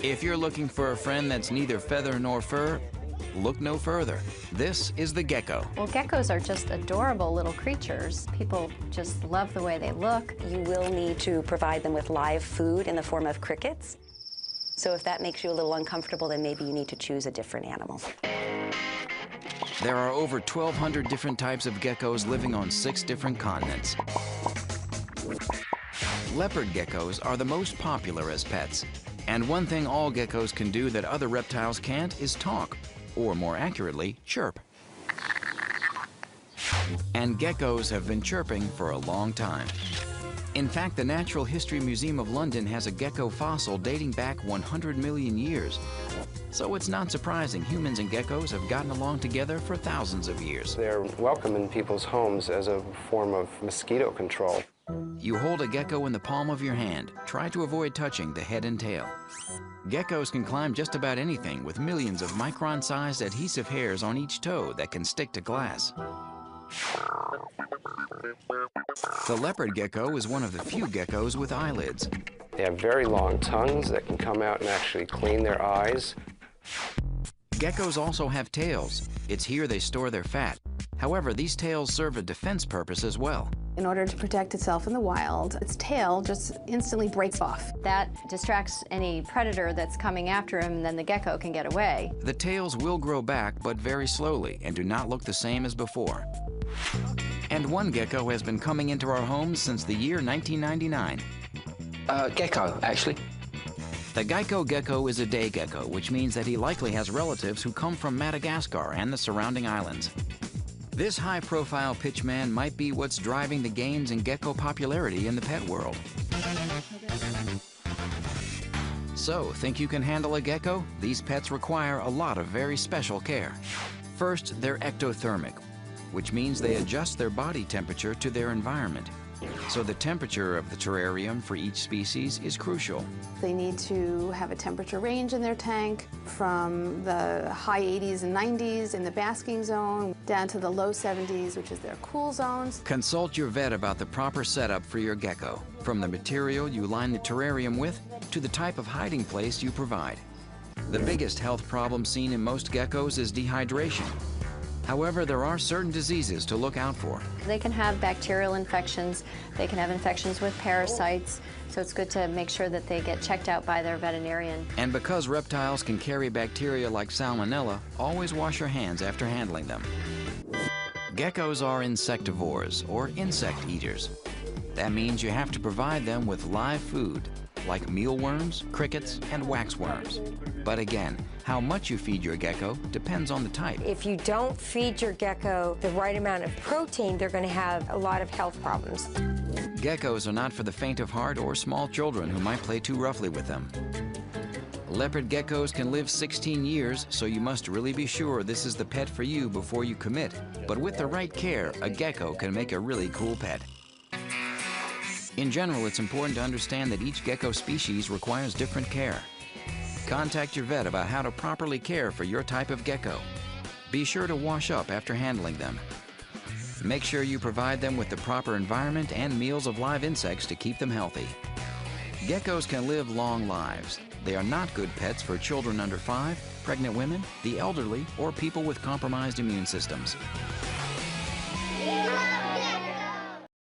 If you're looking for a friend that's neither feather nor fur, look no further. This is the gecko. Well, geckos are just adorable little creatures. People just love the way they look. You will need to provide them with live food in the form of crickets. So if that makes you a little uncomfortable, then maybe you need to choose a different animal. There are over 1,200 different types of geckos living on 6 different continents. Leopard geckos are the most popular as pets. And one thing all geckos can do that other reptiles can't is talk, or more accurately, chirp. And geckos have been chirping for a long time. In fact, the Natural History Museum of London has a gecko fossil dating back 100 million years. So it's not surprising humans and geckos have gotten along together for thousands of years. They're welcome in people's homes as a form of mosquito control. You hold a gecko in the palm of your hand. Try to avoid touching the head and tail. Geckos can climb just about anything with millions of micron-sized adhesive hairs on each toe that can stick to glass. The leopard gecko is one of the few geckos with eyelids. They have very long tongues that can come out and actually clean their eyes. Geckos also have tails. It's here they store their fat. However, these tails serve a defense purpose as well. In order to protect itself in the wild, its tail just instantly breaks off. That distracts any predator that's coming after him, and then the gecko can get away. The tails will grow back, but very slowly, and do not look the same as before. And one gecko has been coming into our homes since the year 1999. Gecko, actually. The Geico gecko is a day gecko, which means that he likely has relatives who come from Madagascar and the surrounding islands. This high-profile pitchman might be what's driving the gains in gecko popularity in the pet world. So, think you can handle a gecko? These pets require a lot of very special care. First, they're ectothermic, which means they adjust their body temperature to their environment. So the temperature of the terrarium for each species is crucial. They need to have a temperature range in their tank from the high 80s and 90s in the basking zone down to the low 70s, which is their cool zones. Consult your vet about the proper setup for your gecko, from the material you line the terrarium with to the type of hiding place you provide. The biggest health problem seen in most geckos is dehydration. However, there are certain diseases to look out for. They can have bacterial infections, they can have infections with parasites, so it's good to make sure that they get checked out by their veterinarian. And because reptiles can carry bacteria like salmonella, always wash your hands after handling them. Geckos are insectivores, or insect eaters. That means you have to provide them with live food, like mealworms, crickets, and waxworms. But again, how much you feed your gecko depends on the type. If you don't feed your gecko the right amount of protein, they're going to have a lot of health problems. Geckos are not for the faint of heart or small children who might play too roughly with them. Leopard geckos can live 16 years, so you must really be sure this is the pet for you before you commit. But with the right care, a gecko can make a really cool pet. In general, it's important to understand that each gecko species requires different care. Contact your vet about how to properly care for your type of gecko. Be sure to wash up after handling them. Make sure you provide them with the proper environment and meals of live insects to keep them healthy. Geckos can live long lives. They are not good pets for children under 5, pregnant women, the elderly, or people with compromised immune systems.